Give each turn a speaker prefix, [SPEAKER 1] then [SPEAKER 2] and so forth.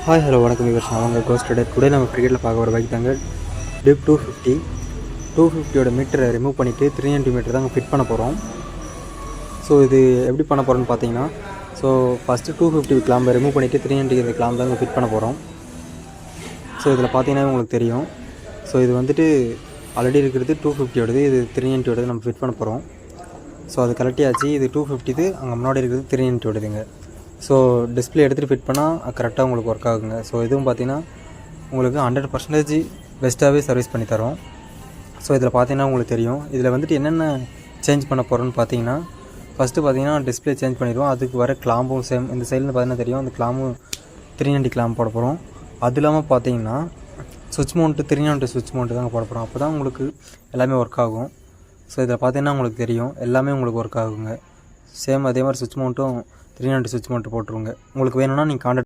[SPEAKER 1] Hi hello வணக்கம் viewers. அவங்க cost rider. Today நம்ம கிரிக்கெட்டில் பார்க்க ஒரு பைக் தாங்க டிப் 250 மீட்டரை ரிமூவ் பண்ணிவிட்டு 390 மீட்டர் தாங்க ஃபிட் பண்ண போகிறோம். ஸோ இது எப்படி பண்ண போகிறோன்னு பார்த்தீங்கன்னா, ஸோ ஃபஸ்ட்டு 250 கிளாம்பை ரிமூவ் பண்ணிவிட்டு 390 கிளாம்பு தாங்க ஃபிட் பண்ண போகிறோம். ஸோ இதில் பார்த்தீங்கன்னா உங்களுக்கு தெரியும். ஸோ இது வந்துட்டு ஆல்ரெடி இருக்கிறது 250 இது 390 நம்ம ஃபிட் பண்ண போகிறோம். ஸோ அது கரெக்டாகியாச்சு. இது 250 அங்கே முன்னாடி இருக்கிறது 390 ஸோ டிஸ்பிளே எடுத்துகிட்டு ஃபிட் பண்ணால் கரெக்டாக உங்களுக்கு ஒர்க் ஆகுங்க. ஸோ இதுவும் பார்த்தீங்கன்னா உங்களுக்கு 100% பெஸ்ட்டாகவே சர்வீஸ் பண்ணி தரோம். ஸோ இதில் பார்த்தீங்கன்னா உங்களுக்கு தெரியும். இதில் வந்துட்டு என்னென்ன சேஞ்ச் பண்ண போகிறோன்னு பார்த்தீங்கன்னா, ஃபஸ்ட்டு பார்த்தீங்கன்னா டிஸ்பிளே சேஞ்ச் பண்ணிடுவோம். அதுக்கு வர கிளாம்பும் சேம். இந்த சைடில் பார்த்தீங்கன்னா தெரியும், அந்த கிளாம்பும் 390 கிளாம்பு போட போகிறோம். அது இல்லாமல் பார்த்தீங்கன்னா சுவிட்ச் மவுண்ட்டு 390 சுவிட்ச் மவுண்ட்டு தாங்க போட போகிறோம். அப்போ தான் உங்களுக்கு எல்லாமே ஒர்க் ஆகும். ஸோ இதில் பார்த்தீங்கன்னா உங்களுக்கு தெரியும், எல்லாமே உங்களுக்கு ஒர்க் ஆகுங்க. சேம் அதே மாதிரி சுவிட்ச் மவுண்ட்டும் 390 சுவிட்ச் மவுண்ட்டு போட்டுருங்க. உங்களுக்கு வேணும்னா நீங்கள் கான்டாக்ட்